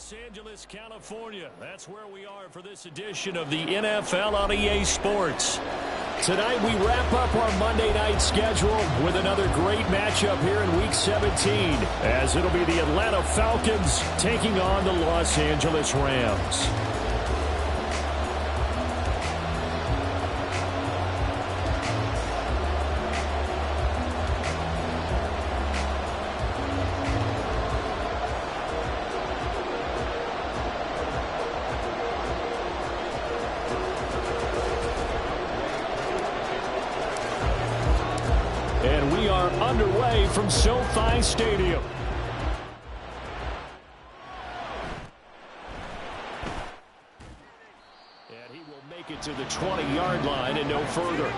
Los Angeles, California. That's where we are for this edition of the NFL on EA Sports. Tonight we wrap up our Monday night schedule with another great matchup here in Week 17, as it'll be the Atlanta Falcons taking on the Los Angeles Rams. And we are underway from SoFi Stadium. And he will make it to the 20-yard line and no further.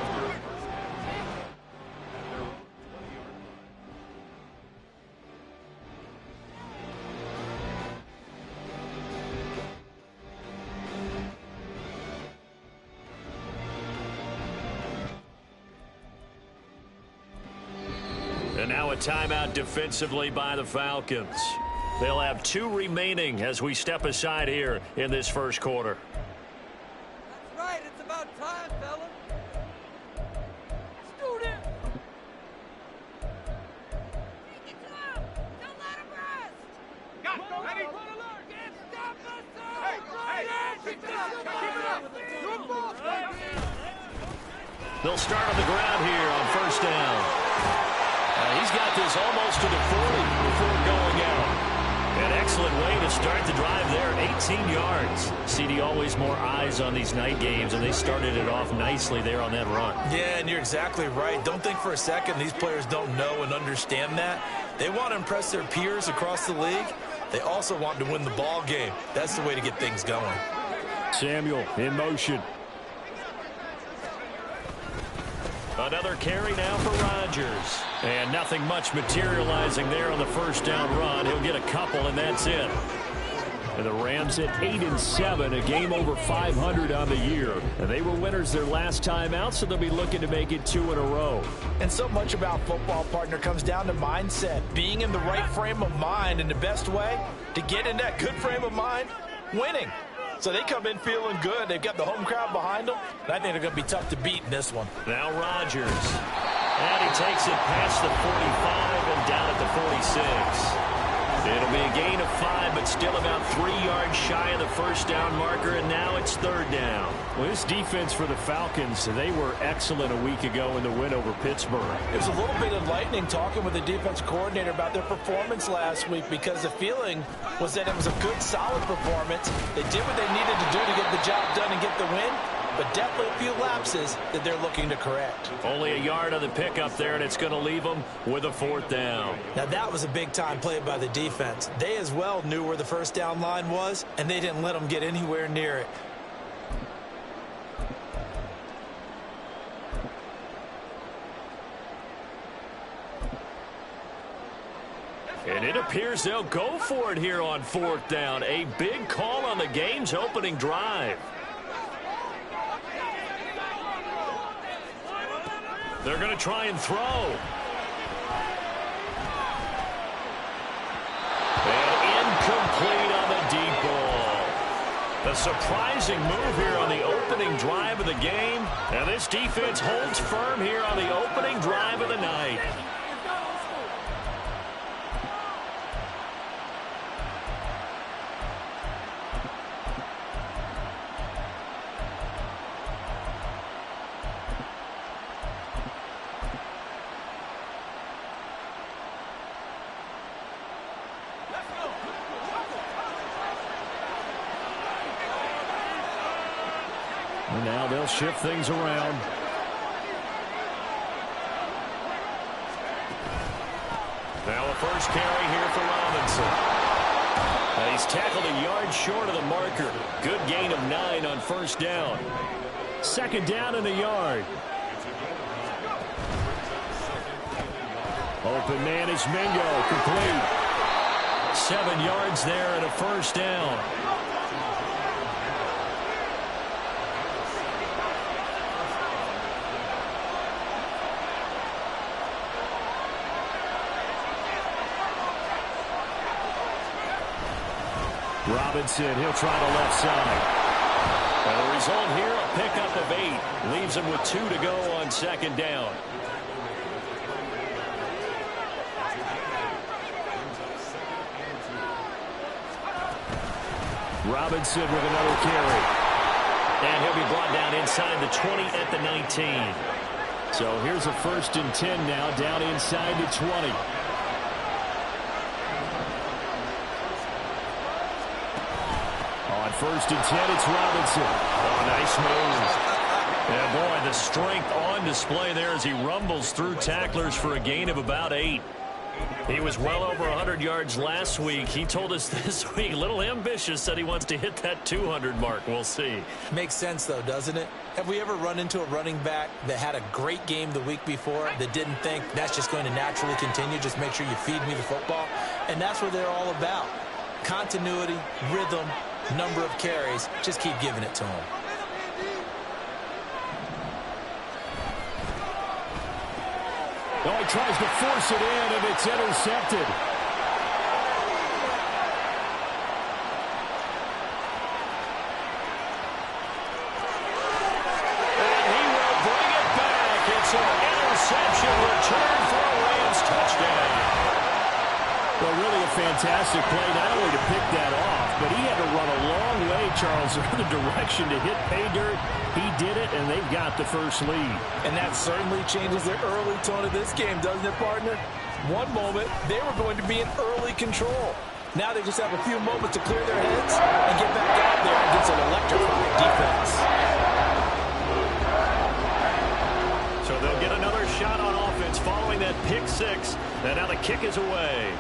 And now a timeout defensively by the Falcons. They'll have 2 remaining as we step aside here in this first quarter. That's right. It's about time, fellas. Let's do this. Take it to him. Don't let him rest. Got it. Ready? Can't stop us. Hey, keep it up. Good ball. They'll start on the ground here on first down. He's got this almost to the 40 before going out. An excellent way to start the drive there, 18 yards. CD, always more eyes on these night games, and they started it off nicely there on that run. Yeah, and you're exactly right. Don't think for a second these players don't know and understand that. They want to impress their peers across the league. They also want to win the ball game. That's the way to get things going. Samuel in motion. Another carry now for Rodgers. And nothing much materializing there on the first down run. He'll get a couple, and that's it. And the Rams at 8-7, a game over 500 on the year. And they were winners their last time out, so they'll be looking to make it 2 in a row. And so much about football, partner, comes down to mindset. Being in the right frame of mind, and the best way to get in that good frame of mind, winning. So they come in feeling good. They've got the home crowd behind them. And I think they're going to be tough to beat in this one. Now Rodgers. And he takes it past the 45 and down at the 46. It'll be a gain of 5, but still about 3 yards shy of the first down marker, and now it's third down. Well, this defense for the Falcons, they were excellent a week ago in the win over Pittsburgh. It was a little bit enlightening talking with the defense coordinator about their performance last week, because the feeling was that it was a good, solid performance. They did what they needed to do to get the job done and get the win, but definitely a few lapses that they're looking to correct. Only a yard on the pickup there, and it's going to leave them with a 4th down. Now, that was a big-time play by the defense. They as well knew where the first down line was, and they didn't let them get anywhere near it. And it appears they'll go for it here on 4th down. A big call on the game's opening drive. They're going to try and throw. And incomplete on the deep ball. A surprising move here on the opening drive of the game. And this defense holds firm here on the opening drive of the night. And now they'll shift things around. Now a first carry here for Robinson. And he's tackled a yard short of the marker. Good gain of 9 on first down. 2nd down in the yard. Open man is Mingo, complete. 7 yards there and a first down. Robinson, he'll try the left side. And the result here, a pickup of 8. Leaves him with 2 to go on second down. Robinson with another carry. And he'll be brought down inside the 20 at the 19. So here's a 1st and 10 now, down inside the 20. On 1st and 10, it's Robinson. Oh, nice move. And boy, the strength on display there as he rumbles through tacklers for a gain of about 8. He was well over 100 yards last week. He told us this week, a little ambitious, said he wants to hit that 200 mark. We'll see. Makes sense, though, doesn't it? Have we ever run into a running back that had a great game the week before that didn't think that's just going to naturally continue? Just make sure you feed me the football. And that's what they're all about. Continuity, rhythm, number of carries. Just keep giving it to him. Oh, he tries to force it in, and it's intercepted. And he will bring it back. It's an interception return for a Rams touchdown. Well, really a fantastic play, not only to pick that off, but he had to run a long way, Charles, in the direction to hit pay dirt. He did it, and they've got the first lead. And that certainly changes the early tone of this game, doesn't it, partner? One moment, they were going to be in early control. Now they just have a few moments to clear their heads and get back out there against an electrifying defense. So they'll get another shot on offense following that pick 6. And now the kick is away.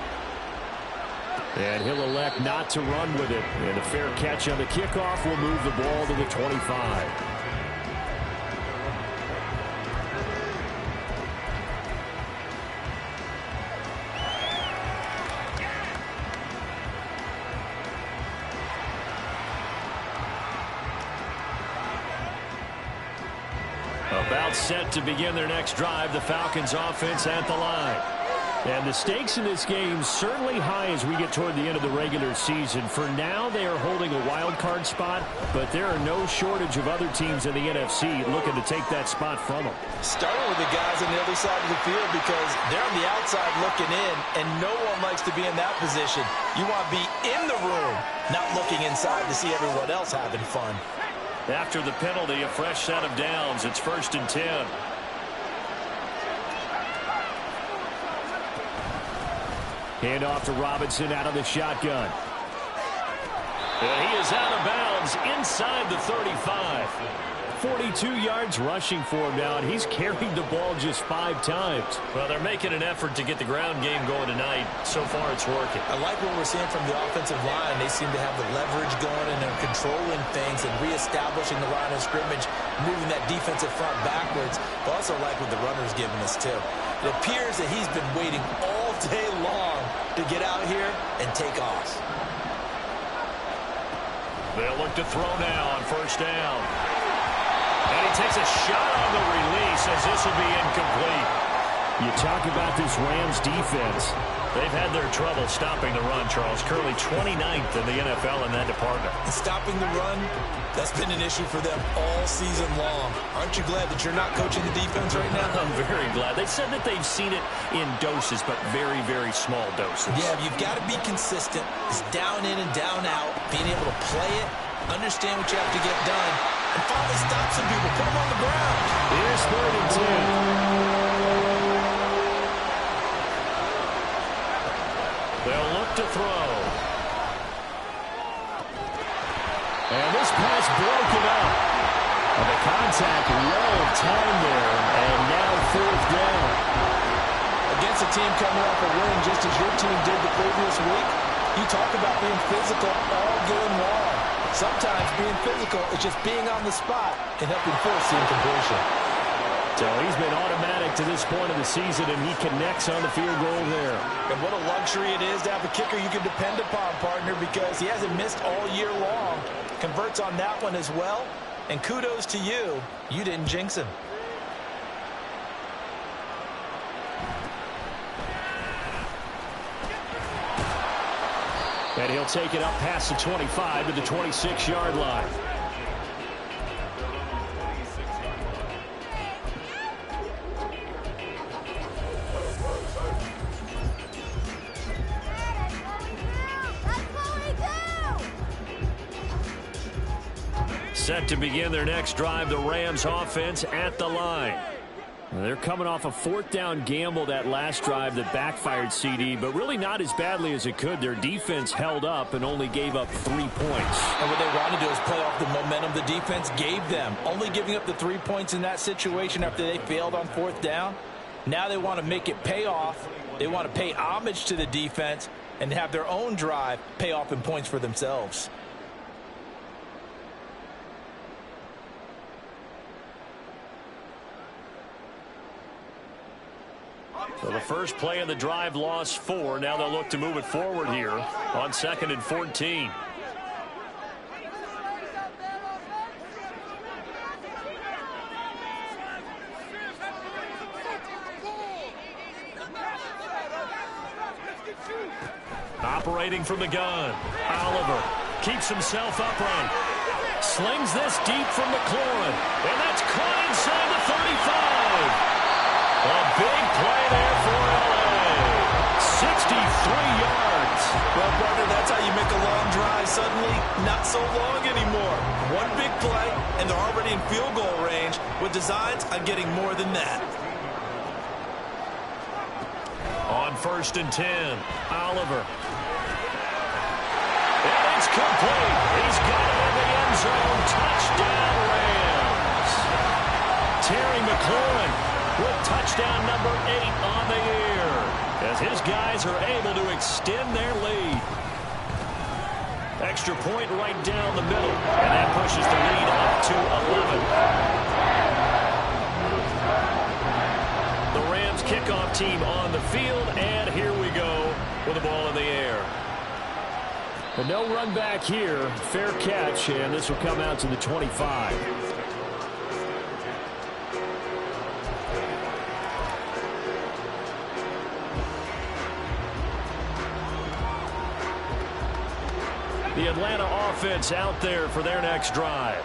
And he'll elect not to run with it. And a fair catch on the kickoff will move the ball to the 25. About set to begin their next drive, the Falcons offense at the line. And the stakes in this game certainly high as we get toward the end of the regular season. For now, they are holding a wild card spot, but there are no shortage of other teams in the NFC looking to take that spot from them. Starting with the guys on the other side of the field because they're on the outside looking in, and no one likes to be in that position. You want to be in the room, not looking inside to see everyone else having fun. After the penalty, a fresh set of downs. It's 1st and 10. Hand off to Robinson out of the shotgun. And he is out of bounds inside the 35. 42 yards rushing for him now, and he's carried the ball just 5 times. Well, they're making an effort to get the ground game going tonight. So far, it's working. I like what we're seeing from the offensive line. They seem to have the leverage going, and they're controlling things and reestablishing the line of scrimmage, moving that defensive front backwards. I also like what the runner's giving us, too. It appears that he's been waiting all day long to get out here and take off. They'll look to throw now on 1st down. And he takes a shot on the release as this will be incomplete. You talk about this Rams defense. They've had their trouble stopping the run, Charles. Currently 29th in the NFL in that department. And stopping the run, that's been an issue for them all season long. Aren't you glad that you're not coaching the defense right now? I'm very glad. They said that they've seen it in doses, but very, very small doses. Yeah, you've got to be consistent. It's down in and down out, being able to play it, understand what you have to get done, and finally stop some people, put them on the ground. Here's 3rd and 10. They'll look to throw. And this pass broken up. And the contact well timed there. And now 4th down. Against a team coming off a win just as your team did the previous week, you talk about being physical all game long. Sometimes being physical is just being on the spot and helping force the incompletion. So he's been automatic to this point of the season, and he connects on the field goal there. And what a luxury it is to have a kicker you can depend upon, partner, because he hasn't missed all year long. Converts on that one as well. And kudos to you. You didn't jinx him. And he'll take it up past the 25 to the 26-yard line. Set to begin their next drive, the Rams offense at the line. They're coming off a fourth down gamble that last drive that backfired, CD, but really not as badly as it could. Their defense held up and only gave up 3 points. And what they want to do is play off the momentum the defense gave them. Only giving up the 3 points in that situation after they failed on fourth down. Now they want to make it pay off. They want to pay homage to the defense and have their own drive pay off in points for themselves. So the first play of the drive lost 4. Now they'll look to move it forward here on 2nd and 14. Operating from the gun, Oliver keeps himself upright. Slings this deep from McLaurin. And that's caught inside the 35. A big play there for L.A. 63 yards. Well, brother, that's how you make a long drive suddenly not so long anymore. One big play, and they're already in field goal range with designs on getting more than that. On 1st and 10, Oliver. And it's complete. He's got it in the end zone. Touchdown, Rams. Terry McLaurin with touchdown number 8 on the year, as his guys are able to extend their lead. Extra point right down the middle, and that pushes the lead up to 11. The Rams kickoff team on the field, and here we go with the ball in the air. But no run back here. Fair catch, and this will come out to the 25. The Atlanta offense out there for their next drive.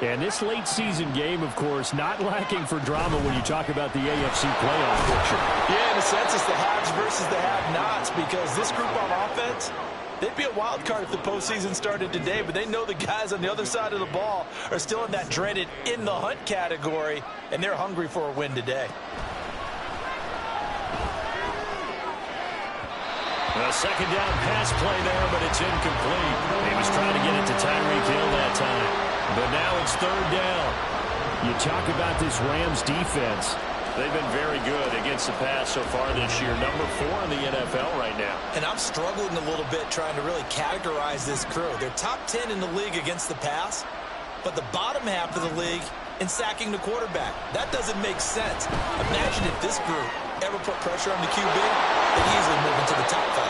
And this late season game, of course, not lacking for drama when you talk about the AFC playoff picture. Yeah, in a sense, it's the haves versus the have-nots, because this group on offense, they'd be a wild card if the postseason started today, but they know the guys on the other side of the ball are still in that dreaded in the hunt category, and they're hungry for a win today. A second down pass play there, but it's incomplete. He was trying to get it to Tyreek Hill that time. But now it's 3rd down. You talk about this Rams defense. They've been very good against the pass so far this year. Number 4 in the NFL right now. And I'm struggling a little bit trying to really categorize this crew. They're top 10 in the league against the pass, but the bottom half of the league in sacking the quarterback. That doesn't make sense. Imagine if this group ever put pressure on the QB, they'd easily move into the top 5.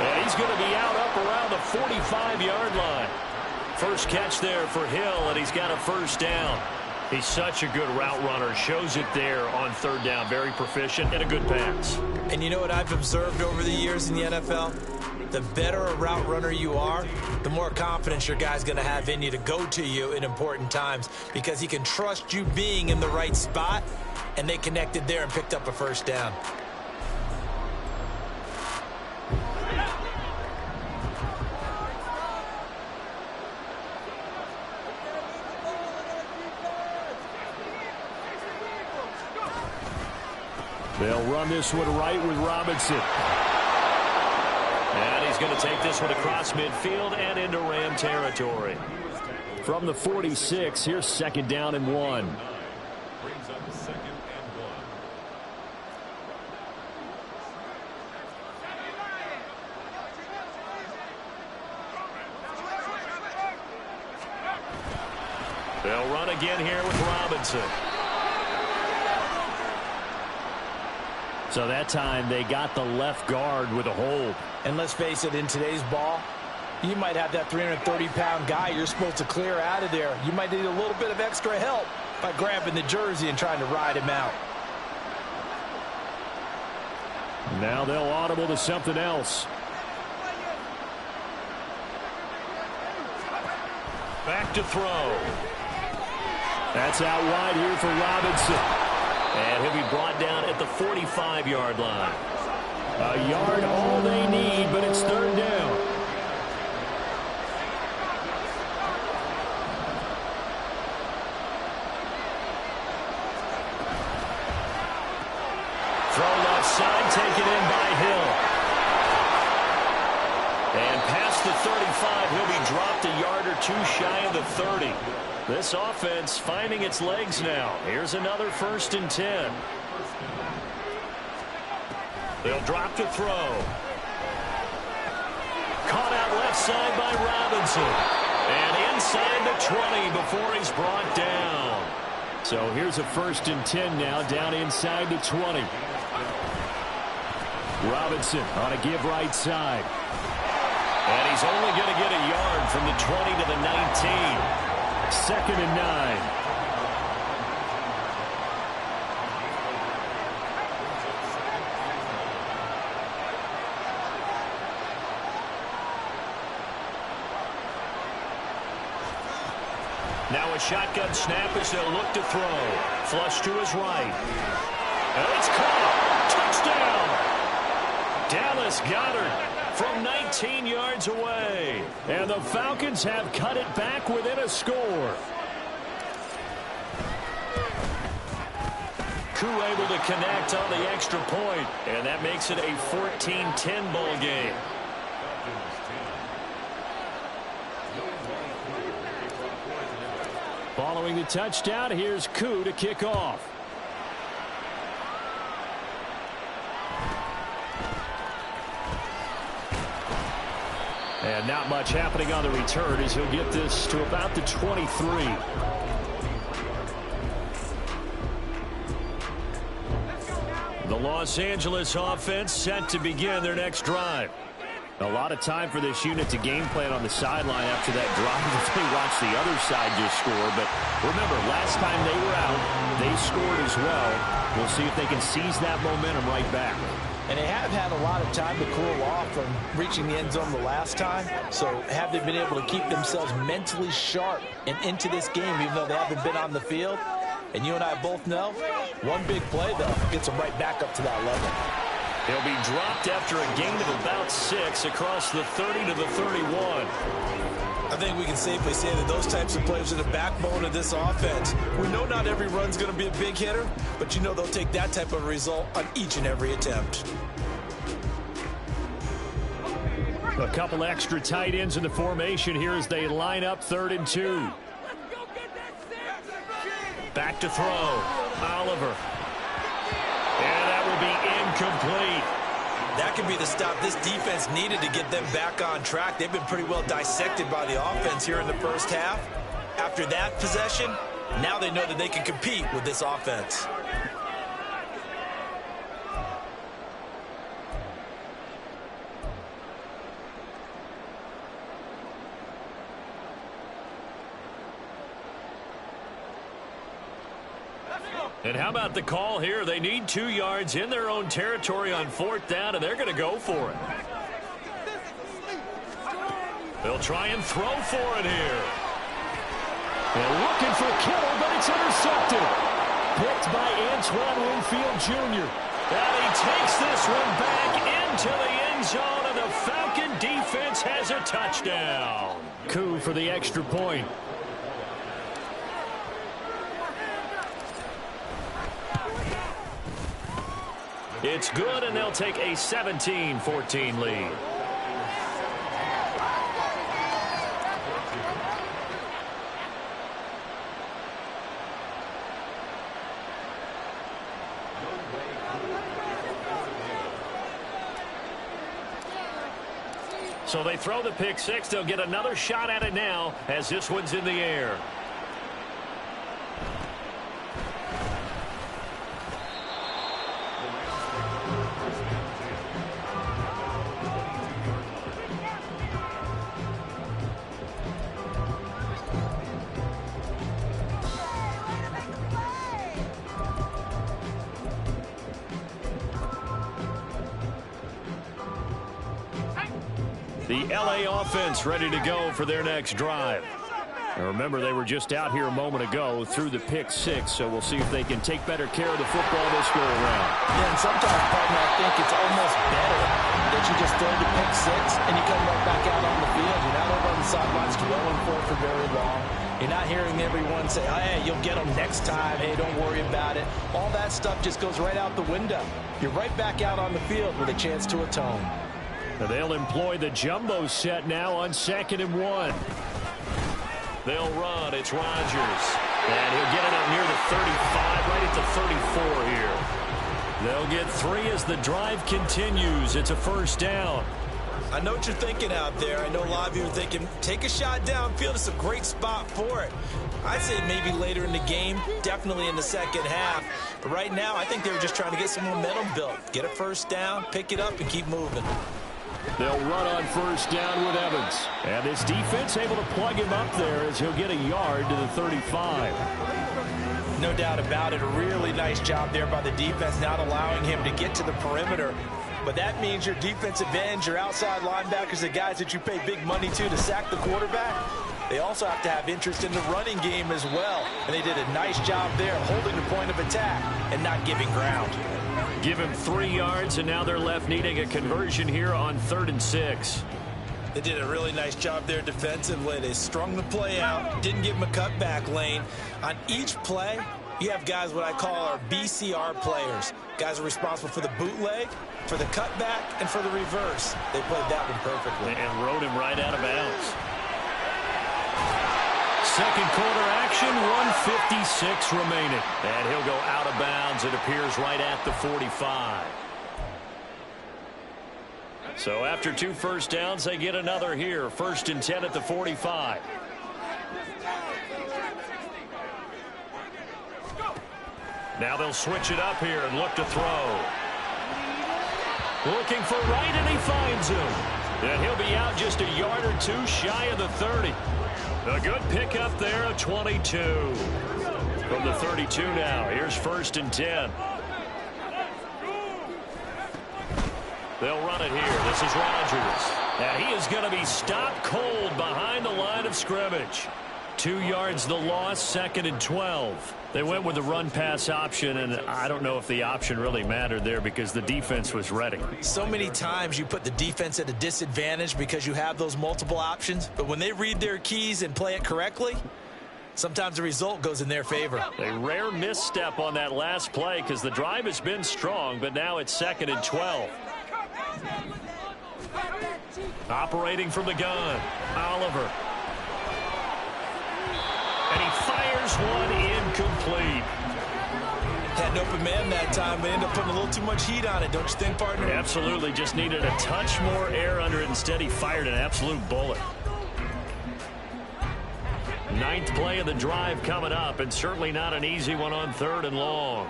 And he's going to be out up around the 45-yard line. First catch there for Hill, and he's got a first down. He's such a good route runner. Shows it there on 3rd down. Very proficient and a good pass. And you know what I've observed over the years in the NFL? The better a route runner you are, the more confidence your guy's going to have in you to go to you in important times, because he can trust you being in the right spot, and they connected there and picked up a first down. They'll run this one right with Robinson. And he's going to take this one across midfield and into Ram territory. From the 46, here's 2nd down and 1. They'll run again here with Robinson. So that time they got the left guard with a hold. And let's face it, in today's ball, you might have that 330-pound guy you're supposed to clear out of there. You might need a little bit of extra help by grabbing the jersey and trying to ride him out. Now they'll audible to something else. Back to throw. That's out wide here for Robinson. And he'll be brought down at the 45-yard line. A yard all they need, but it's third down. Throw left side, taken in by Hill. And past the 35, he'll be dropped a yard or two shy of the 30. This offense finding its legs now. Here's another 1st and 10. They'll drop to throw. Caught out left side by Robinson. And inside the 20 before he's brought down. So here's a 1st and 10 now, down inside the 20. Robinson on a give right side. And he's only going to get a yard from the 20 to the 19. 2nd and 9. Now a shotgun snap as they'll look to throw. Flush to his right. And it's caught. Touchdown. Dallas Goedert from 19 yards away. And the Falcons have cut it back within a score. Koo able to connect on the extra point. And that makes it a 14-10 ball game. Following the touchdown, here's Koo to kick off. And not much happening on the return as he'll get this to about the 23. The Los Angeles offense set to begin their next drive. A lot of time for this unit to game plan on the sideline after that drive if they watch the other side just score. But remember, last time they were out, they scored as well. We'll see if they can seize that momentum right back. And they have had a lot of time to cool off from reaching the end zone the last time. So have they been able to keep themselves mentally sharp and into this game even though they haven't been on the field? And you and I both know, one big play, though, gets them right back up to that level. He'll be dropped after a gain of about 6 across the 30 to the 31. I think we can safely say that those types of plays are the backbone of this offense. We know not every run's going to be a big hitter, but you know they'll take that type of result on each and every attempt. A couple extra tight ends in the formation here as they line up 3rd and 2. Back to throw. Oliver. And that will be incomplete. That could be the stop this defense needed to get them back on track. They've been pretty well dissected by the offense here in the first half. After that possession, now they know that they can compete with this offense. And how about the call here? They need 2 yards in their own territory on 4th down, and they're going to go for it. They'll try and throw for it here. They're looking for Kittle, but it's intercepted. Picked by Antoine Winfield Jr. And he takes this one back into the end zone, and the Falcon defense has a touchdown. Koo for the extra point. It's good, and they'll take a 17-14 lead. So they throw the pick 6. They'll get another shot at it now as this one's in the air. The LA offense ready to go for their next drive. Now remember, they were just out here a moment ago through the pick 6, so we'll see if they can take better care of the football this go around. Yeah, and sometimes, partner, I think it's almost better that you just throw the pick 6 and you come right back out on the field. You're not over on the sidelines dwelling for very long. You're not hearing everyone say, hey, you'll get them next time. Hey, don't worry about it. All that stuff just goes right out the window. You're right back out on the field with a chance to atone. Now they'll employ the jumbo set now on 2nd and 1. They'll run. It's Rodgers. And he'll get it up near the 35, right at the 34 here. They'll get 3 as the drive continues. It's a first down. I know what you're thinking out there. I know a lot of you are thinking, take a shot downfield. It's a great spot for it. I'd say maybe later in the game, definitely in the second half. But right now, I think they were just trying to get some momentum built. Get a first down, pick it up, and keep moving. They'll run on first down with Evans. And this defense able to plug him up there as he'll get a yard to the 35. No doubt about it. A really nice job there by the defense, not allowing him to get to the perimeter. But that means your defensive ends, your outside linebackers, the guys that you pay big money to sack the quarterback, they also have to have interest in the running game as well. And they did a nice job there holding the point of attack and not giving ground. Give him 3 yards, and now they're left needing a conversion here on 3rd and 6. They did a really nice job there defensively. They strung the play out, didn't give him a cutback lane. On each play, you have guys what I call our BCR players. Guys are responsible for the bootleg, for the cutback, and for the reverse. They played that one perfectly. And rode him right out of bounds. Second quarter action, 1:56 remaining. And he'll go out of bounds, it appears, right at the 45. So after 2 first downs, they get another here. 1st and 10 at the 45. Now they'll switch it up here and look to throw. Looking for right, and he finds him. And he'll be out just a yard or 2 shy of the 30. A good pickup there, a 22. From the 32 now. Here's 1st and 10. They'll run it here. This is Rodgers. And he is going to be stopped cold behind the line of scrimmage. 2 yards the loss, 2nd and 12. They went with the run-pass option, and I don't know if the option really mattered there because the defense was ready. So many times you put the defense at a disadvantage because you have those multiple options, but when they read their keys and play it correctly, sometimes the result goes in their favor. A rare misstep on that last play because the drive has been strong, but now it's 2nd and 12. Operating from the gun, Oliver. And he fires one incomplete. Had an open man that time, but ended up putting a little too much heat on it, don't you think, partner? Absolutely. Just needed a touch more air under it. Instead, he fired an absolute bullet. 9th play of the drive coming up, and certainly not an easy one on 3rd and long.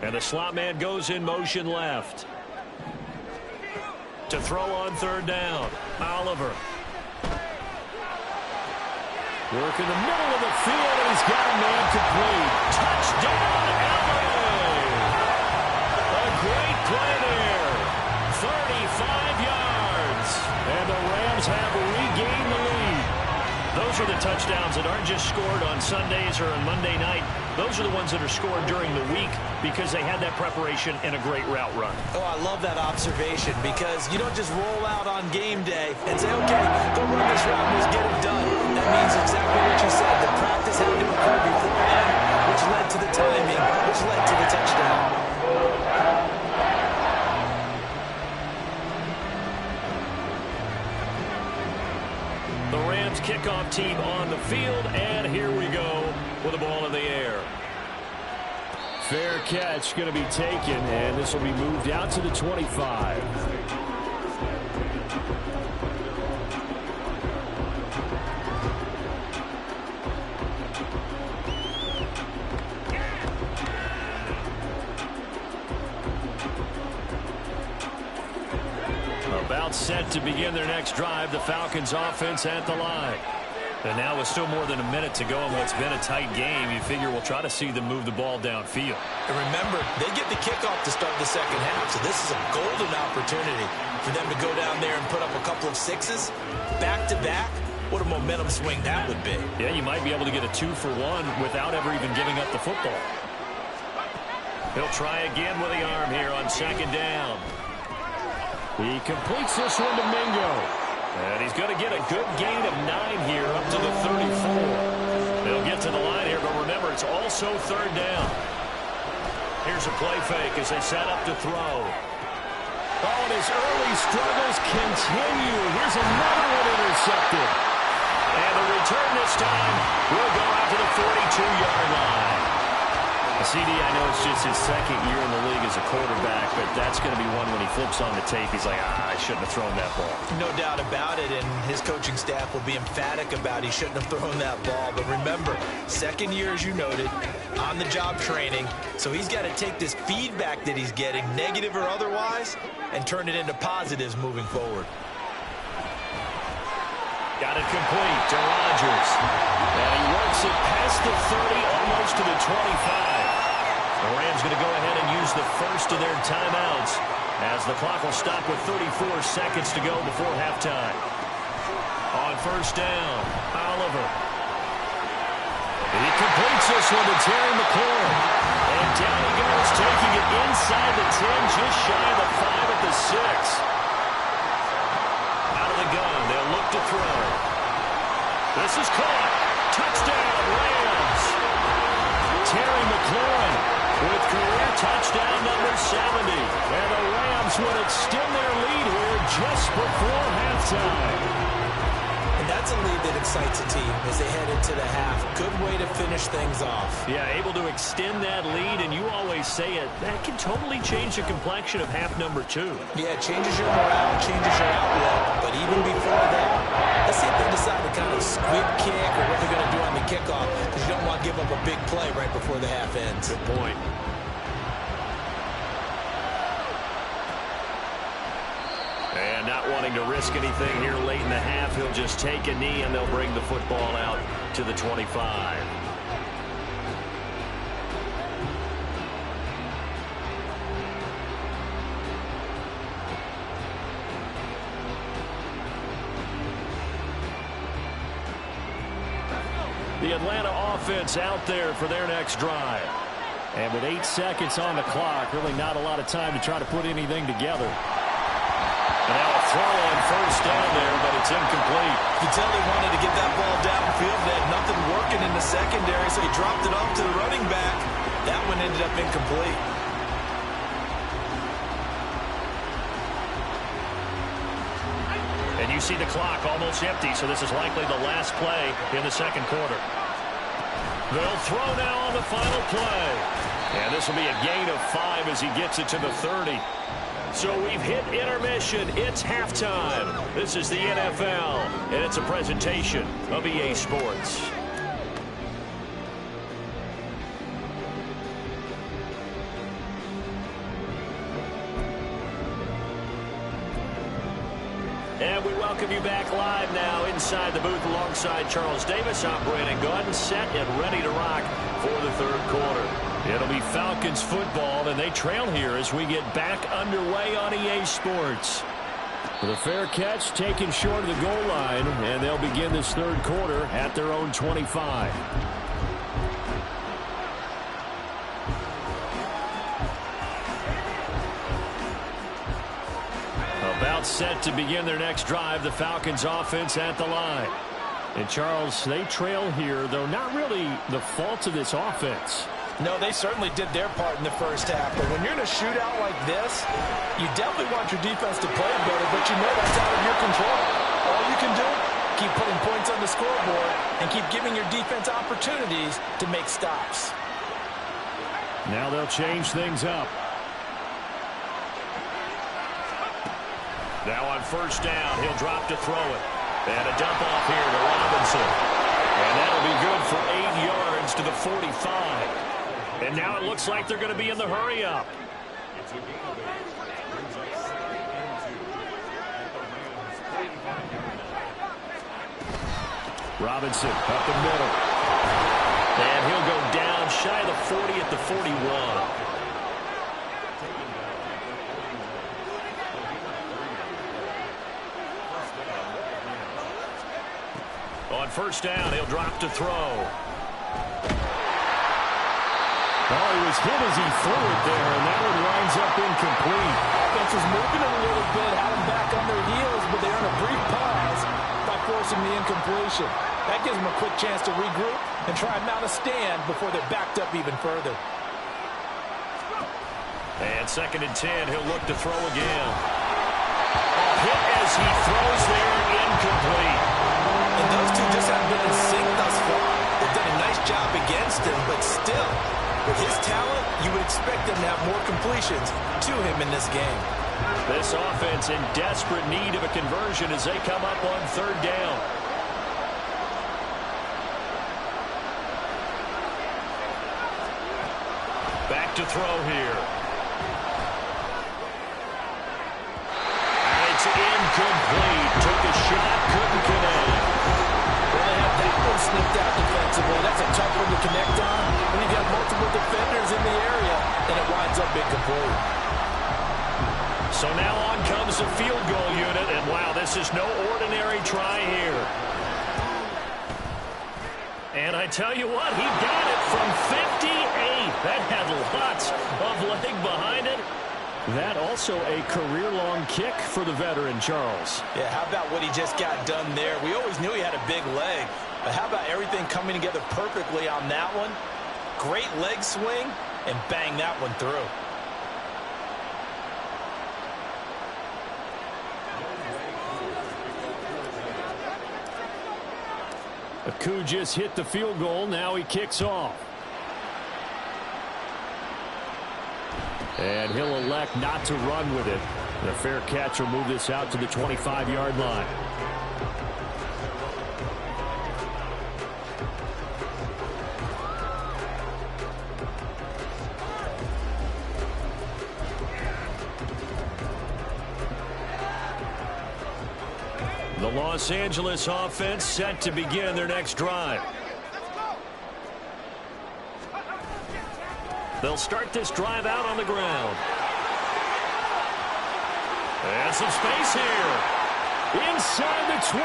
And the slot man goes in motion left. To throw on 3rd down, Oliver. Work in the middle of the field, and he's got a man complete. Touchdown, LA! A great play there. 35 yards. And the Rams have regained the lead. Those are the touchdowns that aren't just scored on Sundays or on Monday night. Those are the ones that are scored during the week because they had that preparation and a great route run. Oh, I love that observation because you don't just roll out on game day and say, okay, go run this route and just get it done. That means exactly what you said. The practice had to occur beforehand, which led to the timing, which led to the touchdown. The Rams kickoff team on the field, and here we go with the ball in the air. Fair catch going to be taken, and this will be moved out to the 25. About set to begin their next drive. The Falcons offense at the line. And now with still more than a minute to go in what's been a tight game, you figure we'll try to see them move the ball downfield. And remember, they get the kickoff to start the second half, so this is a golden opportunity for them to go down there and put up a couple of sixes back-to-back. What a momentum swing that would be. Yeah, you might be able to get a 2-for-1 without ever even giving up the football. He'll try again with the arm here on second down. He completes this one to Mingo. And he's going to get a good gain of 9 here up to the 34. They'll get to the line here, but remember, it's also third down. Here's a play fake as they set up to throw. Oh, and his early struggles continue. Here's another one intercepted. And the return this time will go out to the 42-yard line. CD, I know it's just his second year in the league as a quarterback, but that's going to be one when he flips on the tape, he's like, I shouldn't have thrown that ball. No doubt about it, and his coaching staff will be emphatic about he shouldn't have thrown that ball. But remember, second year, as you noted, on-the-job training, so he's got to take this feedback that he's getting, negative or otherwise, and turn it into positives moving forward. Got it complete to Rodgers. And he works it past the 30, almost to the 25. The Rams going to go ahead and use the first of their timeouts as the clock will stop with 34 seconds to go before halftime. On first down, Oliver. He completes this one to Terry McLaurin. And down he goes, taking it inside the 10, just shy of the 5 at the 6. Out of the gun, they'll look to throw. This is caught. Touchdown, Rams. Terry McLaurin with career touchdown number 70. And the Rams will extend their lead here just before halftime. And that's a lead that excites a team as they head into the half. Good way to finish things off. Yeah, able to extend that lead, and you always say it, that can totally change the complexion of half number 2. Yeah, it changes your morale, changes your outlook. But even before that, let's see if they decide to kind of squib kick or what they're going to do on the kickoff, because you don't want to give up a big play right before the half ends. Good point. And not wanting to risk anything here late in the half, he'll just take a knee and they'll bring the football out to the 25. The Atlanta offense out there for their next drive. And with 8 seconds on the clock, really not a lot of time to try to put anything together. And now a throw on first down there, but it's incomplete. You can tell they wanted to get that ball downfield. They had nothing working in the secondary, so he dropped it off to the running back. That one ended up incomplete. And you see the clock almost empty, so this is likely the last play in the second quarter. They'll throw now on the final play. And this will be a gain of 5 as he gets it to the 30. So we've hit intermission. It's halftime. This is the NFL, and it's a presentation of EA Sports. And we welcome you back live now inside the booth alongside Charles Davis, operating gun, set, and ready to rock for the third quarter. It'll be Falcons football, and they trail here as we get back underway on EA Sports. With a fair catch taken short of the goal line, and they'll begin this third quarter at their own 25. About set to begin their next drive, the Falcons offense at the line. And Charles, they trail here, though not really the fault of this offense. No, they certainly did their part in the first half. But when you're in a shootout like this, you definitely want your defense to play better, but you know that's out of your control. All you can do, keep putting points on the scoreboard and keep giving your defense opportunities to make stops. Now they'll change things up. Now on first down, he'll drop to throw it. And a dump off here to Robinson. And that'll be good for 8 yards to the 45. And now it looks like they're going to be in the hurry-up. Robinson up the middle. And he'll go down shy of the 40 at the 41. On first down, he'll drop to throw. Oh, he was hit as he threw it there, and that one winds up incomplete. Offense was moving a little bit, had them back on their heels, but they earned a brief pause by forcing the incompletion. That gives them a quick chance to regroup and try and mount a stand before they're backed up even further. And 2nd and 10, he'll look to throw again. Hit as he throws there, incomplete. And those two just haven't been in sync thus far. They've done a nice job against him, but still, with his talent, you would expect them to have more completions to him in this game. This offense in desperate need of a conversion as they come up on 3rd down. Back to throw here. And it's incomplete. Took a shot, couldn't connect. Well, they have that one snipped out defensively. That's a tough one to connect on. When you've got multiple defenders in the area, and it winds up incomplete. So now on comes the field goal unit, and wow, this is no ordinary try here. And I tell you what, he got it from 58. That had lots of leg behind it. That also a career-long kick for the veteran, Charles. Yeah, how about what he just got done there? We always knew he had a big leg, but how about everything coming together perfectly on that one? Great leg swing, and bang that one through. Aku just hit the field goal. Now he kicks off. And he'll elect not to run with it. The fair catch will move this out to the 25-yard line. The Los Angeles offense set to begin their next drive. They'll start this drive out on the ground. And some space here. Inside the 20.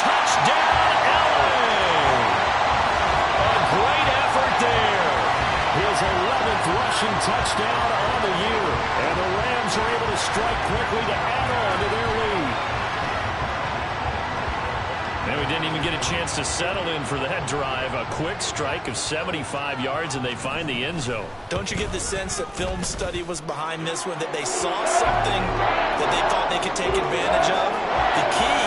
Touchdown, LA! A great effort there. His 11th rushing touchdown on the year. And the Rams are able to strike quickly to add on to their lead. And we didn't even get a chance to settle in for that drive. A quick strike of 75 yards, and they find the end zone. Don't you get the sense that film study was behind this one, that they saw something that they thought they could take advantage of? The key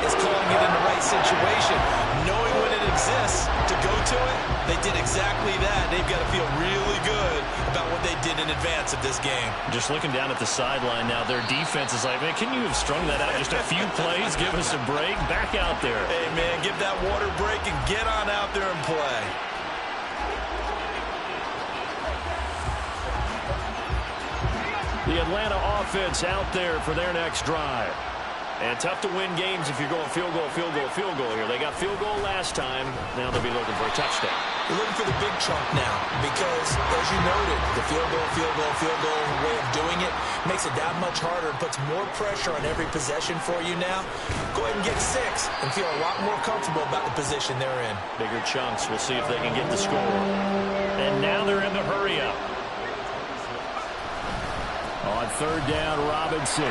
is calling it in the right situation. Knowing when it exists to go to it, they did exactly that. They've got to feel really good about what they did in advance of this game. Just looking down at the sideline now, their defense is like, man, can you have strung that out just a few plays? Give us a break. Back out there. Hey, man, give that water break and get on out there and play. The Atlanta offense out there for their next drive. And tough to win games if you're going field goal, field goal, field goal here. They got field goal last time. Now they'll be looking for a touchdown. They're looking for the big chunk now because, as you noted, the field goal way of doing it makes it that much harder and puts more pressure on every possession for you now. Go ahead and get 6 and feel a lot more comfortable about the position they're in. Bigger chunks. We'll see if they can get the score. And now they're in the hurry-up. On 3rd down, Robinson.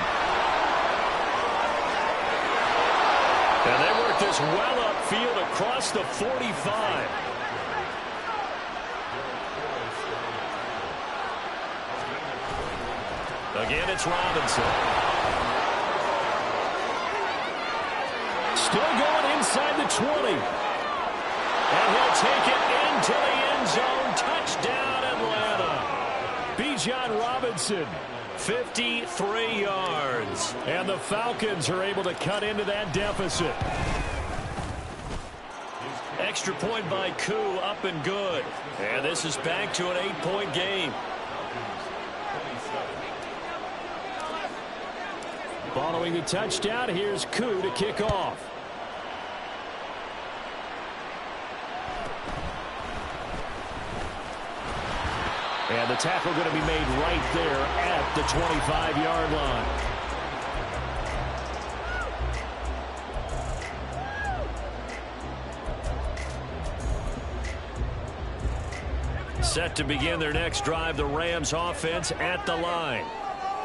And they work this well upfield across the 45. Again, it's Robinson. Still going inside the 20. And he'll take it into the end zone. Touchdown, Atlanta. Bijan Robinson. 53 yards. And the Falcons are able to cut into that deficit. Extra point by Koo, up and good. And this is back to an 8-point game. Following the touchdown, here's Koo to kick off. And the tackle going to be made right there at the 25-yard line. Set to begin their next drive, the Rams offense at the line.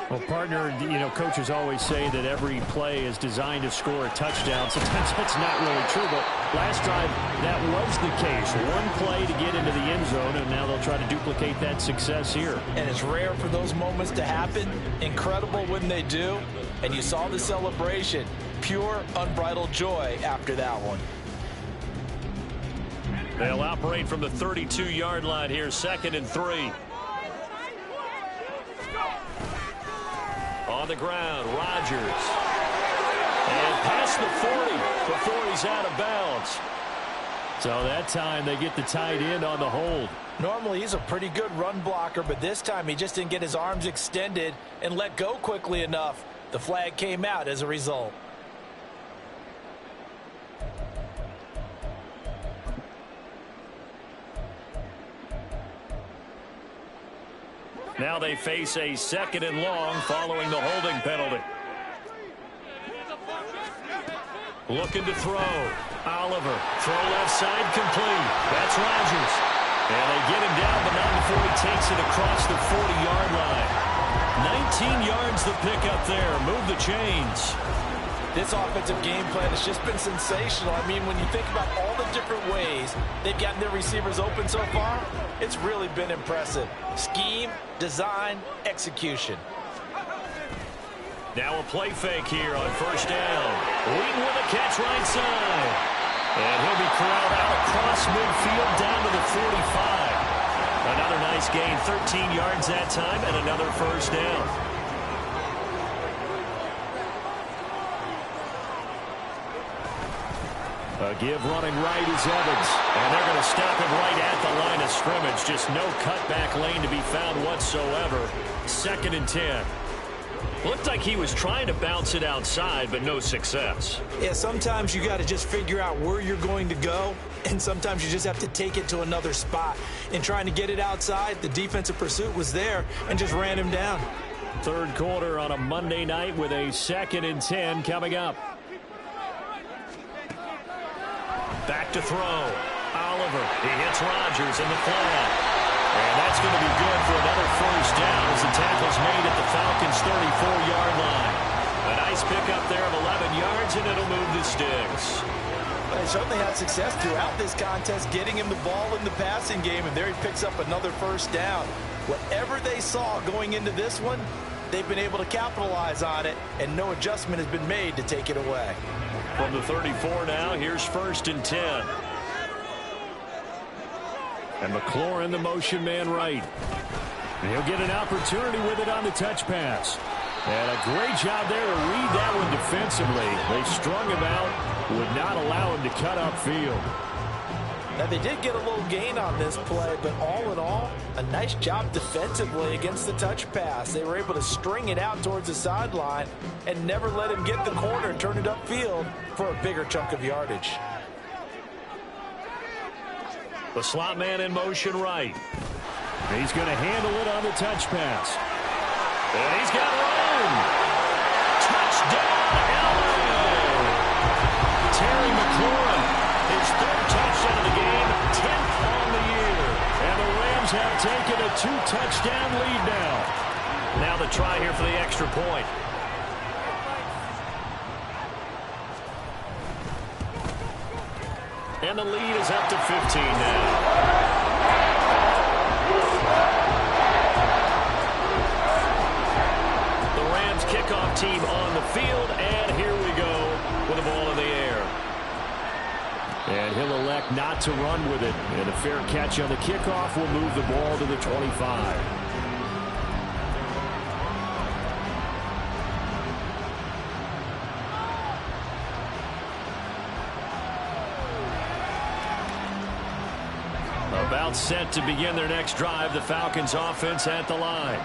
Well, partner, coaches always say that every play is designed to score a touchdown. Sometimes that's not really true, but last drive, that was the case. One play to get into the end zone, and now they'll try to duplicate that success here. And it's rare for those moments to happen. Incredible when they do. And you saw the celebration. Pure, unbridled joy after that one. They'll operate from the 32-yard line here, 2nd and 3. On the ground, Rodgers. And past the 40 before he's out of bounds. So that time they get the tight end on the hold. Normally he's a pretty good run blocker, but this time he just didn't get his arms extended and let go quickly enough. The flag came out as a result. Now they face a 2nd and long following the holding penalty. Looking to throw. Oliver. Throw left side complete. That's Rodgers. And they get him down, but not before he takes it across the 40-yard line. 19 yards the pickup there. Move the chains. This offensive game plan has just been sensational. I mean, when you think about all the different ways they've gotten their receivers open so far, it's really been impressive. Scheme, design, execution. Now a play fake here on 1st down. Wheaton with a catch right side. And he'll be corralled out across midfield down to the 45. Another nice gain, 13 yards that time, and another 1st down. A give running right is Evans. And they're going to stop him right at the line of scrimmage. Just no cutback lane to be found whatsoever. 2nd and 10. Looked like he was trying to bounce it outside, but no success. Yeah, sometimes you got to just figure out where you're going to go, and sometimes you just have to take it to another spot. In trying to get it outside, the defensive pursuit was there and just ran him down. 3rd quarter on a Monday night with a 2nd and 10 coming up. Back to throw. Oliver. He hits Rodgers in the flat. And that's going to be good for another 1st down as the tackle's made at the Falcons' 34-yard line. A nice pickup there of 11 yards, and it'll move the sticks. They certainly had success throughout this contest getting him the ball in the passing game, and there he picks up another 1st down. Whatever they saw going into this one, they've been able to capitalize on it, and no adjustment has been made to take it away. From the 34 now, here's 1st and 10. And McLaurin, the motion man right. And he'll get an opportunity with it on the touch pass. And a great job there to read that one defensively. They strung him out, would not allow him to cut upfield. Now, they did get a little gain on this play, but all in all, a nice job defensively against the touch pass. They were able to string it out towards the sideline and never let him get the corner and turn it upfield for a bigger chunk of yardage. The slot man in motion right. He's going to handle it on the touch pass. And he's got room. Touchdown, LA! Terry McLaurin, his 3rd touchdown of the game, 10th on the year. And the Rams have taken a 2-touchdown lead now. Now the try here for the extra point. And the lead is up to 15 now. The Rams kickoff team on the field, and here we go with the ball in the air. And he'll elect not to run with it. And a fair catch on the kickoff will move the ball to the 25. About set to begin their next drive, the Falcons offense at the line.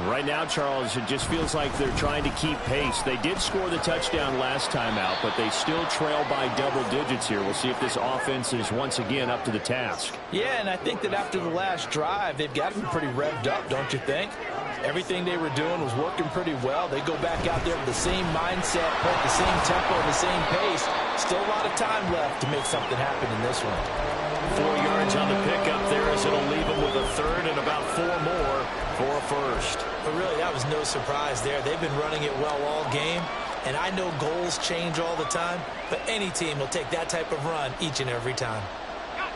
Right now, Charles, it just feels like they're trying to keep pace. They did score the touchdown last time out, but they still trail by double digits here. We'll see if this offense is once again up to the task. Yeah, and I think that after the last drive, they've got to be pretty revved up, don't you think? Everything they were doing was working pretty well. They go back out there with the same mindset, play at the same tempo, the same pace. Still a lot of time left to make something happen in this one. 4 yards on the pickup there as it'll leave them with a third and about 4 more for a first. But really, that was no surprise there. They've been running it well all game. And I know goals change all the time, but any team will take that type of run each and every time.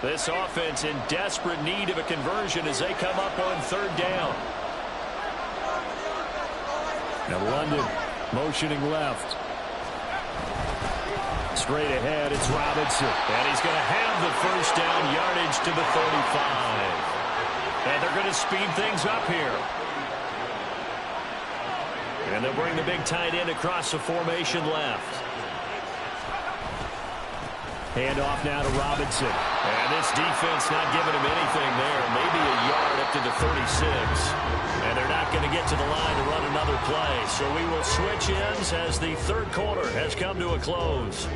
This offense in desperate need of a conversion as they come up on third down. Now London motioning left. Straight ahead, it's Robinson. And he's going to have the first down, yardage to the 35. And they're going to speed things up here. And they'll bring the big tight end across the formation left. Hand off now to Robinson. And this defense not giving him anything there. Maybe a yard up to the 36. And they're not going to get to the line to run another play. So we will switch ends as the third quarter has come to a close.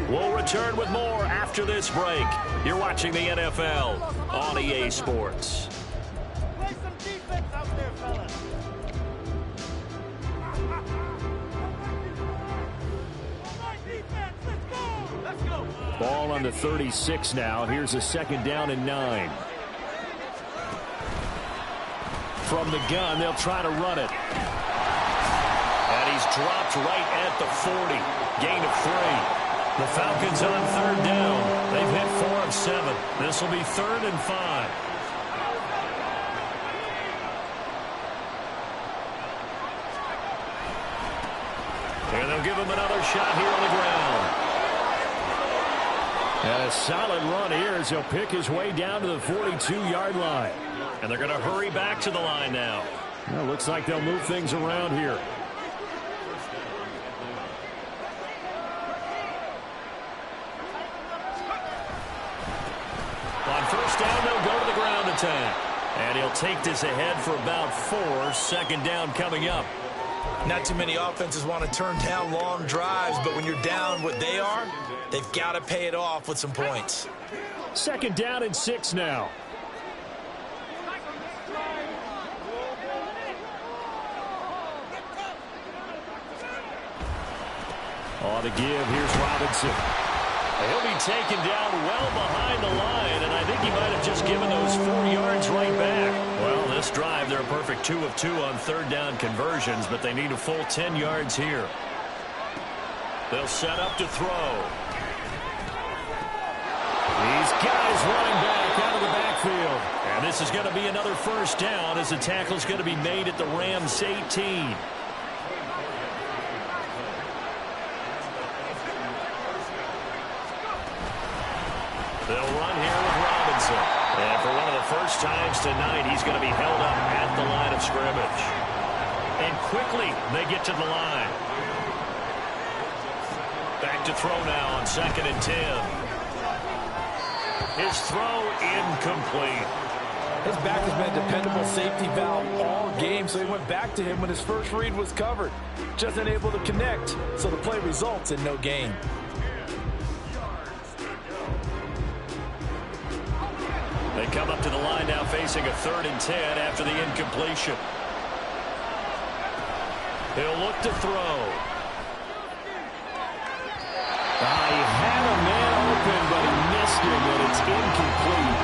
We'll return with more after this break. You're watching the NFL on EA Sports. Play some defense out there, fellas. Let's go. Ball on the 36 now. Here's a second down and 9. From the gun, they'll try to run it. And he's dropped right at the 40. Gain of 3. The Falcons on third down. They've hit 4 of 7. This will be 3rd and 5. And they'll give him another shot here on the ground. And a solid run here as he'll pick his way down to the 42-yard line. And they're going to hurry back to the line now. Well, looks like they'll move things around here. On first down, they'll go to the ground attack. And he'll take this ahead for about 4. Second down coming up. Not too many offenses want to turn down long drives, but when you're down what they are, they've got to pay it off with some points. Second down and 6 now. On the give, here's Robinson. He'll be taken down well behind the line, and I think he might have just given those 4 yards right back. Well, this drive, they're a perfect 2 of 2 on third down conversions, but they need a full 10 yards here. They'll set up to throw. These guys running back out of the backfield. And this is going to be another first down as the tackle's going to be made at the Rams 18. They'll run here with Robinson. And for one of the first times tonight, he's going to be held up at the line of scrimmage. And quickly, they get to the line. Back to throw now on 2nd and 10. His throw incomplete. His back has been a dependable safety valve all game, so he went back to him when his first read was covered. Just unable to connect, so the play results in no gain. They come up to the line now facing a 3rd and 10 after the incompletion. He'll look to throw. He had a man open, but he missed him, and it's incomplete.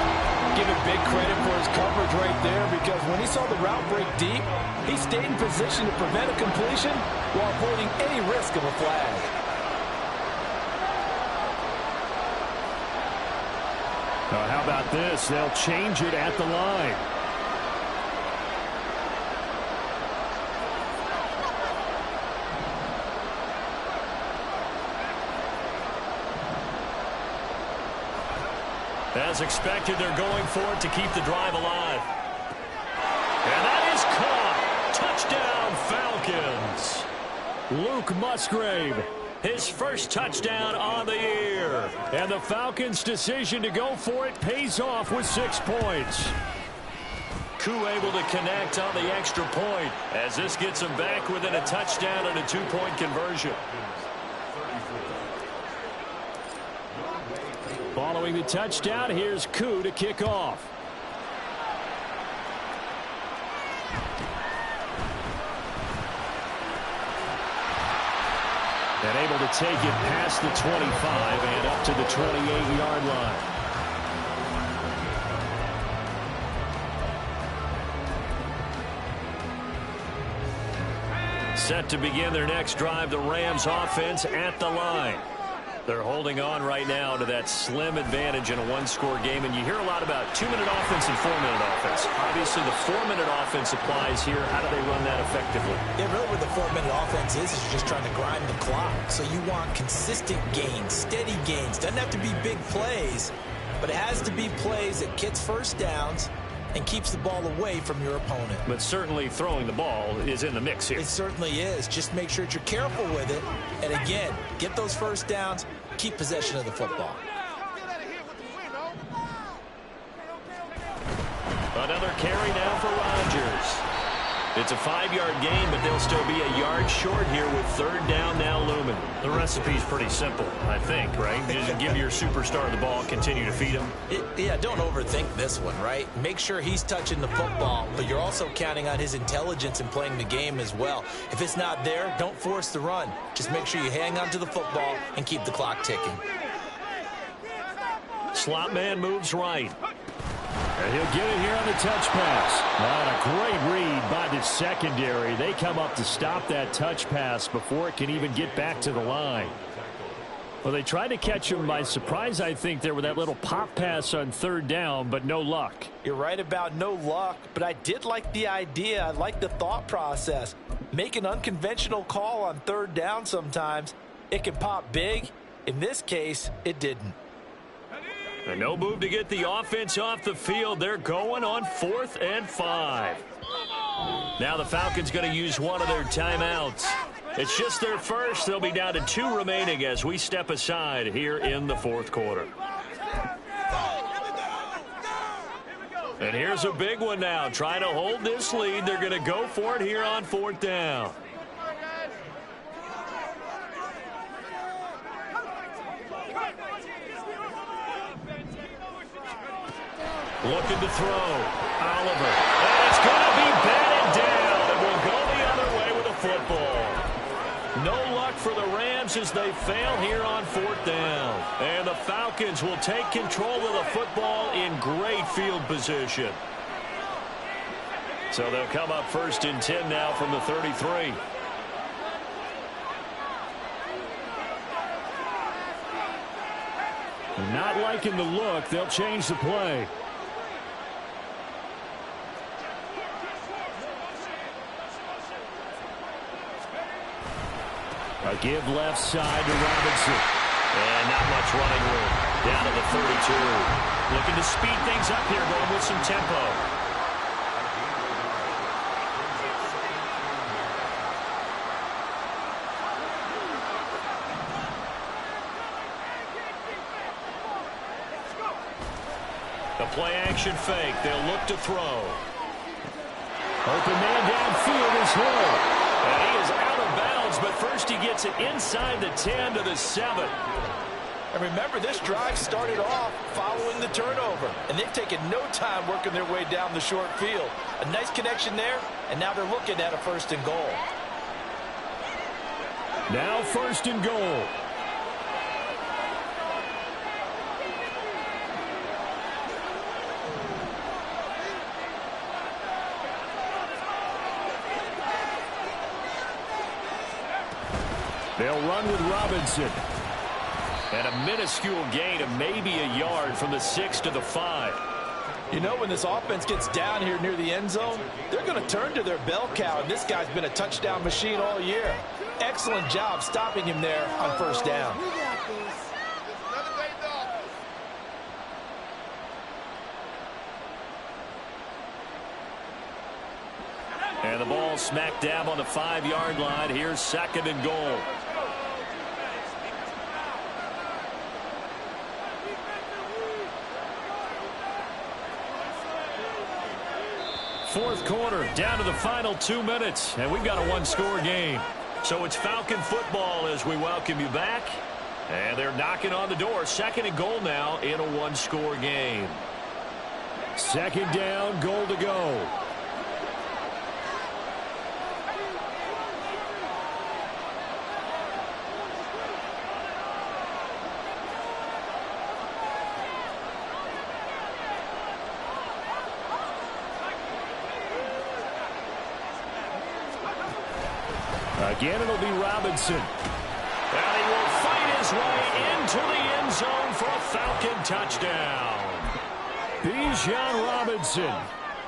Give him big credit for his coverage right there, because when he saw the route break deep, he stayed in position to prevent a completion while avoiding any risk of a flag. How about this? They'll change it at the line. As expected, they're going for it to keep the drive alive. And that is caught. Touchdown, Falcons. Luke Musgrave. His first touchdown on the year. And the Falcons' decision to go for it pays off with 6 points. Koo able to connect on the extra point as this gets him back within a touchdown and a 2-point conversion. Following the touchdown, here's Koo to kick off. And able to take it past the 25 and up to the 28-yard line. Set to begin their next drive, the Rams offense at the line. They're holding on right now to that slim advantage in a one-score game, and you hear a lot about 2-minute offense and 4-minute offense. Obviously, the 4-minute offense applies here. How do they run that effectively? Yeah, really what the 4-minute offense is you're just trying to grind the clock. So you want consistent gains, steady gains. Doesn't have to be big plays, but it has to be plays that gets first downs and keeps the ball away from your opponent. But certainly throwing the ball is in the mix here. It certainly is. Just make sure that you're careful with it. And again, get those first downs, keep possession of the football. Another carry now for Rodgers. It's a 5-yard gain, but they'll still be a yard short here with 3rd down now looming. The recipe's pretty simple, I think, right? Just give your superstar the ball, continue to feed him. Yeah, don't overthink this one, right? Make sure he's touching the football, but you're also counting on his intelligence in playing the game as well. If it's not there, don't force the run. Just make sure you hang on to the football and keep the clock ticking. Slot man moves right. And he'll get it here on the touch pass. And a great read by the secondary. They come up to stop that touch pass before it can even get back to the line. Well, they tried to catch him by surprise, I think, there with that little pop pass on 3rd down, but no luck. You're right about no luck, but I did like the idea. I like the thought process. Make an unconventional call on 3rd down sometimes. It can pop big. In this case, it didn't. And no move to get the offense off the field. They're going on 4th and 5. Now the Falcons going to use one of their timeouts. It's just their first. They'll be down to 2 remaining as we step aside here in the 4th quarter. And here's a big one now. Trying to hold this lead. They're going to go for it here on 4th down. Looking to throw. Oliver. And it's going to be batted down. And we'll go the other way with a football. No luck for the Rams as they fail here on 4th down. And the Falcons will take control of the football in great field position. So they'll come up 1st and 10 now from the 33. Not liking the look. They'll change the play. A give left side to Robinson. And not much running room. Down to the 32. Looking to speed things up here, going with some tempo. The play action fake. They'll look to throw. Open man downfield is Hill. And he is out of bounds, but first he gets it inside the 10 to the 7. And remember, this drive started off following the turnover, and they've taken no time working their way down the short field. A nice connection there, and now they're looking at a 1st and goal. Now 1st and goal. They'll run with Robinson. And a minuscule gain of maybe a yard from the 6 to the 5. You know, when this offense gets down here near the end zone, they're going to turn to their bell cow, and this guy's been a touchdown machine all year. Excellent job stopping him there on 1st down. And the ball smack dab on the 5-yard line. Here's 2nd and goal. fourth quarter, down to the final 2 minutes, and we've got a one-score game. So it's Falcon football as we welcome you back. And they're knocking on the door. Second and goal now in a one-score game. Second down, goal to go. Again, it'll be Robinson. And he will fight his way into the end zone for a Falcon touchdown. Bijan Robinson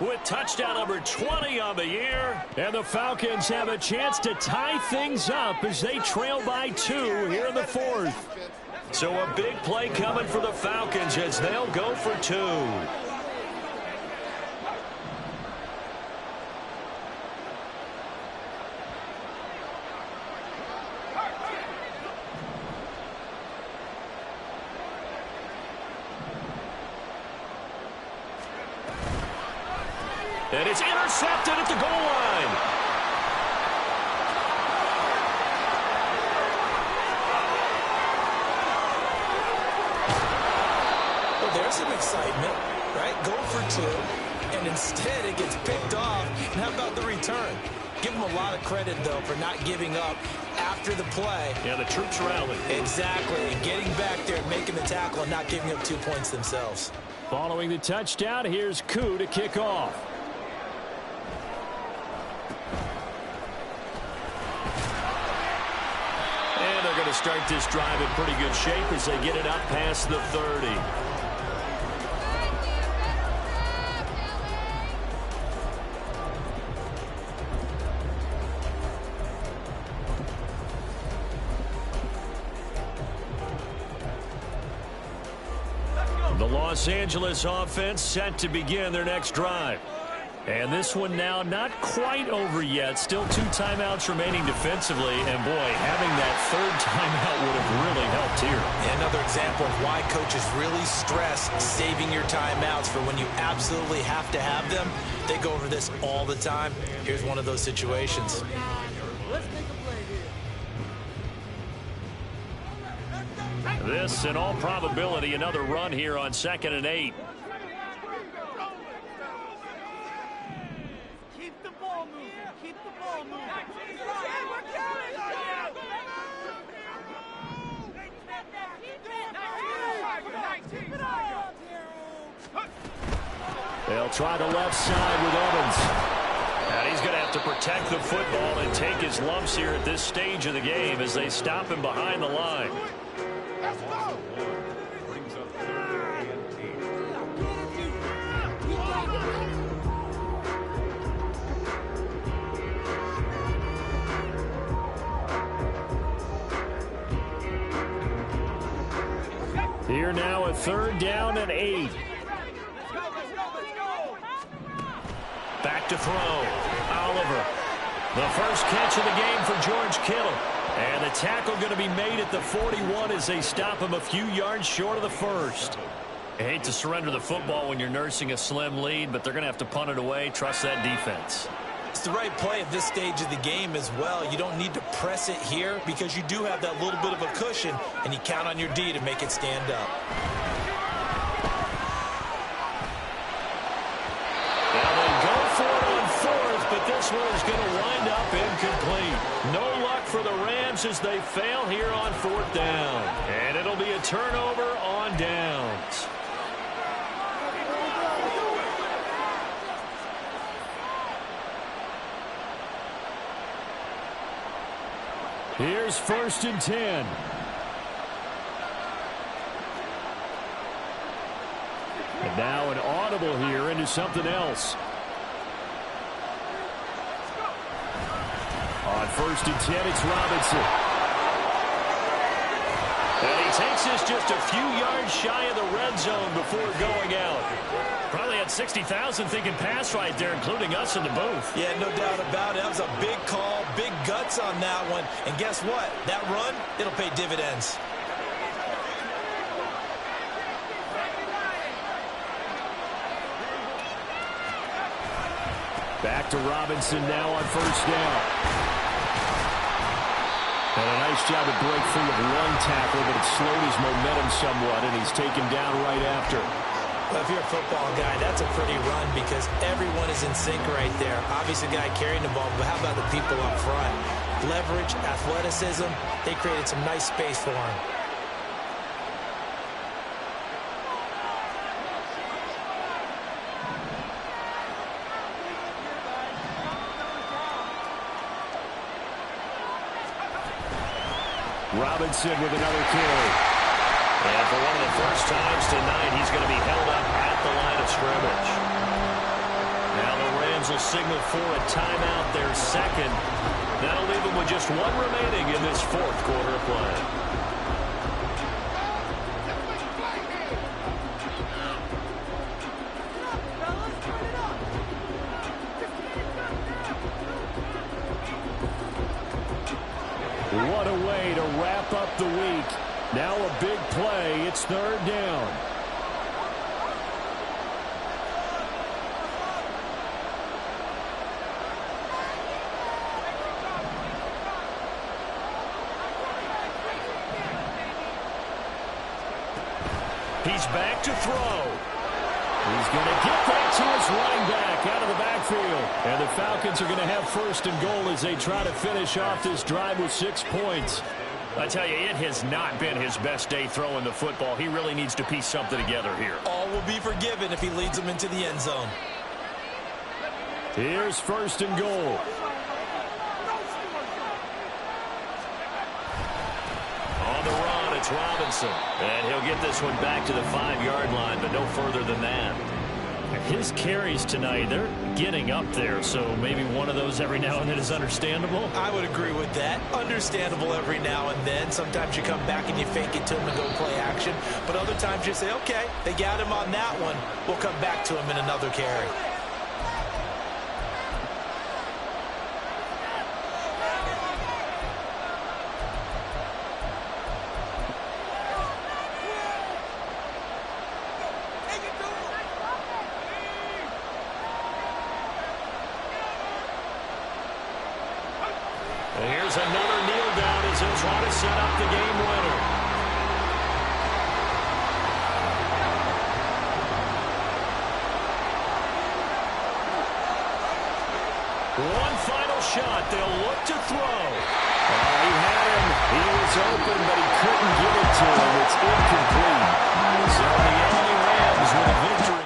With touchdown number 20 on the year. And the Falcons have a chance to tie things up as they trail by 2 here in the fourth. So a big play coming for the Falcons as they'll go for 2. And it's intercepted at the goal line. Well, there's some excitement, right? Go for 2, and instead it gets picked off. And how about the return? Give them a lot of credit, though, for not giving up after the play. Yeah, the troops rallied. Exactly. And getting back there and making the tackle and not giving up 2 points themselves. Following the touchdown, here's Koo to kick off. And they're going to start this drive in pretty good shape as they get it up past the 30. The Los Angeles offense set to begin their next drive. And this one now not quite over yet. Still 2 timeouts remaining defensively. And, boy, having that 3rd timeout would have really helped here. Yeah, another example of why coaches really stress saving your timeouts for when you absolutely have to have them. They go over this all the time. Here's one of those situations. Let's make a play here. This, in all probability, another run here on 2nd and 8. Keep the ball moving. Keep the ball moving. They'll try the left side with Evans. And he's going to have to protect the football and take his lumps here at this stage of the game as they stop him behind the line. Here now, a 3rd down and 8. Back to throw. Oliver. The first catch of the game for George Kittle. And the tackle going to be made at the 41 as they stop him a few yards short of the 1st. I hate to surrender the football when you're nursing a slim lead, but they're going to have to punt it away. Trust that defense. It's the right play at this stage of the game as well. You don't need to press it here because you do have that little bit of a cushion, and you count on your D to make it stand up. Now they go for it on 4th, but this one is going to wind up incomplete. No luck for the Rams as they fail here on 4th down. And it'll be a turnover on downs. Here's 1st and 10. And now an audible here into something else. On 1st and 10, it's Robinson. And he takes this just a few yards shy of the red zone before going out. Probably had 60,000 thinking pass right there, including us in the booth. Yeah, no doubt about it. That was a big call, big guts on that one. And guess what? That run, it'll pay dividends. Back to Robinson now on first down. And a nice job to break free of one tackle, but it slowed his momentum somewhat, and he's taken down right after. Well, if you're a football guy, that's a pretty run because everyone is in sync right there. Obviously, the guy carrying the ball, but how about the people up front? Leverage, athleticism, they created some nice space for him. Robinson with another carry. And for one of the first times tonight, he's going to be held up at the line of scrimmage. Now the Rams will signal for a timeout, their second. That'll leave them with just one remaining in this fourth quarter of play. What a way to wrap up the week. Now a big play. It's third down. He's back to throw. He's going to get that to his running back out of the backfield. And the Falcons are going to have first and goal as they try to finish off this drive with 6 points. I tell you, it has not been his best day throwing the football. He really needs to piece something together here. All will be forgiven if he leads them into the end zone. Here's first and goal. On the run, it's Robinson. And he'll get this one back to the 5-yard line, but no further than that. His carries tonight, they're getting up there, so maybe one of those every now and then is understandable. I would agree with that. Understandable every now and then. Sometimes you come back and you fake it to him and go play action. But other times you say, okay, they got him on that one. We'll come back to him in another carry. And here's another kneel down as he'll try to set up the game winner. One final shot. They'll look to throw. He had him. He was open, but he couldn't get it to him. It's incomplete. So the LA Rams with a victory.